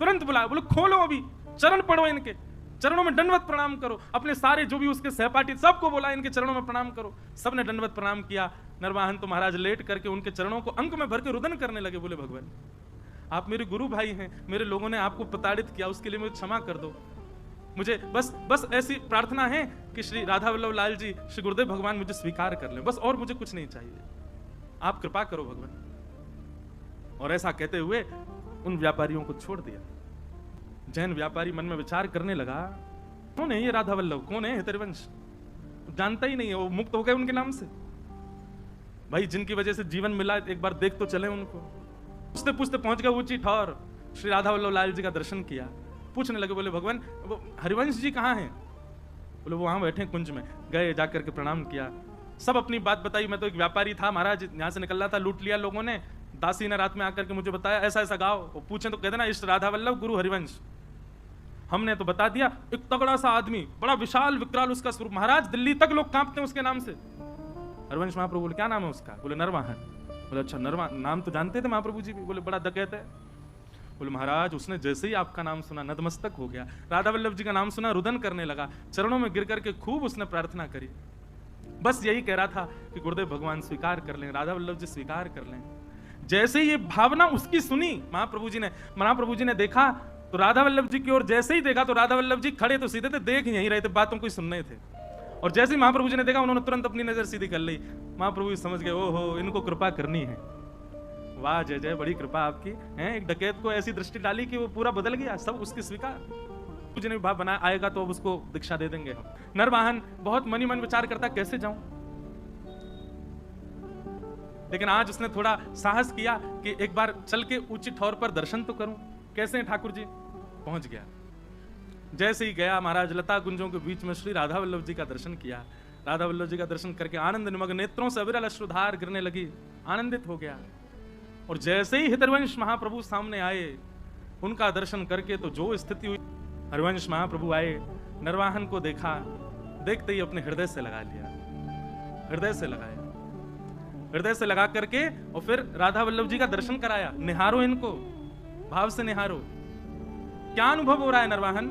तुरंत बुलाया, बोले खोलो अभी, चरण पढ़ो, इनके चरणों में दंडवत प्रणाम करो। अपने सारे जो भी उसके सहपाठी सबको बोला इनके चरणों में प्रणाम करो। सबने दंडवत प्रणाम किया। नरवाहन तो महाराज लेट करके उनके चरणों को अंक में भर के रुदन करने लगे। बोले भगवान आप मेरे गुरु भाई हैं, मेरे लोगों ने आपको प्रताड़ित किया, उसके लिए मुझे क्षमा कर दो। मुझे बस ऐसी प्रार्थना है कि श्री राधा वल्लभ लाल जी, श्री गुरुदेव भगवान मुझे स्वीकार कर लें, बस और मुझे कुछ नहीं चाहिए, आप कृपा करो भगवान। और ऐसा कहते हुए उन व्यापारियों को छोड़ दिया। जैन व्यापारी मन में विचार करने लगा, कौन है ये राधा वल्लभ, कौन है हितरिवंश, जानता ही नहीं है, वो मुक्त हो गए उनके नाम से। भाई जिनकी वजह से जीवन मिला, एक बार देख तो चले उनको। पूछते पूछते पहुंच गए ऊंची ठौर, श्री राधा वल्लभ लाल जी का दर्शन किया। पूछने लगे, बोले भगवान वो हरिवंश जी कहाँ हैं? बोले वो वहां बैठे कुंज में। गए, जाकर के प्रणाम किया, सब अपनी बात बताई। मैं तो एक व्यापारी था महाराज, यहाँ से निकल रहा था, लूट लिया लोगों ने। दासी ने रात में आकर के मुझे बताया ऐसा ऐसा गाओ। वो पूछे तो कहते ना इष्ट राधा वल्लभ गुरु हरिवंश। हमने तो बता दिया, एक तगड़ा सा आदमी, बड़ा विशाल विकराल उसका स्वरूप, महाराज दिल्ली तक लोग कांपते हैं उसके नाम से। हरिवंश महाप्रभु बोले क्या नाम है उसका? बोले नरवाहन। बोले अच्छा नरवाहन, नाम तो जानते थे महाप्रभु जी भी? बोले बड़ा डकैत है। बोले महाराज उसने जैसे ही आपका नाम सुना नतमस्तक हो गया, राधा वल्लभ जी का नाम सुना रुदन करने लगा, चरणों में गिर करके खूब उसने प्रार्थना करी। बस यही कह रहा था कि गुरुदेव भगवान स्वीकार कर लें, राधा वल्लभ जी स्वीकार कर लें। जैसे ही ये भावना उसकी सुनी महाप्रभु जी ने देखा तो राधा वल्लभ जी की ओर जैसे ही देखा तो राधा वल्लभ जी खड़े तो सीधे थे, देख यहीं रहे थे, बातों को सुन रहे थे। और जैसे ही महाप्रभु जी ने देखा उन्होंने तुरंत अपनी नजर सीधी कर ली। महाप्रभु जी समझ गए, ओहो इनको कृपा करनी है। वाह जय जय, बड़ी कृपा आपकी है। एक डकैत को ऐसी दृष्टि डाली कि वो पूरा बदल गया, सब उसकी स्वीकार। मुझे ने भाव बनाया, आएगा तो अब उसको दीक्षा दे देंगे हम। नरवाहन बहुत मनी मन विचार करता कैसे जाऊं, लेकिन आज उसने थोड़ा साहस किया कि एक बार चल के ऊंची ठौर पर दर्शन तो करूं। कैसे हैं ठाकुर जी? पहुंच गया। जैसे ही गया महाराज लता गुंजों के बीच में श्री राधा वल्लभ जी का दर्शन किया। राधा वल्लभ जी का दर्शन करके आनंद निमग्न नेत्रों से अविरल अश्रुधार गिरने लगी, आनंदित हो गया। और जैसे ही हितरवंश महाप्रभु सामने आए, उनका दर्शन करके तो जो स्थिति हुई, हरिवंश महाप्रभु आए, नरवाहन को देखा, देखते ही अपने हृदय से लगा लिया, हृदय से लगाया, हृदय से लगा करके और फिर राधा वल्लभ जी का दर्शन कराया। निहारो इनको, भाव से निहारो। क्या अनुभव हो रहा है नरवाहन?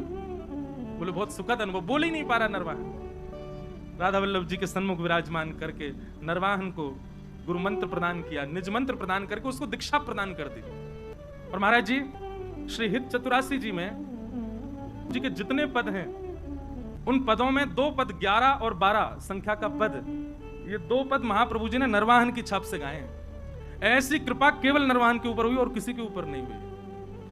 बोले बहुत सुखद अनुभव। बोल ही नहीं पा रहा नरवाहन। राधा वल्लभ जी के सन्मुख विराजमान करके नरवाहन को गुरु मंत्र प्रदान किया, निज मंत्र प्रदान करके उसको दीक्षा प्रदान कर दी। और महाराज जी श्री हित चतुरासी जी में जी के जितने पद हैं, उन पदों में 2 पद 11 और 12 संख्या का पद, ये 2 पद महाप्रभु जी ने नरवाहन की छाप से गाए हैं। ऐसी कृपा केवल नरवाहन के ऊपर हुई और किसी के ऊपर नहीं हुई।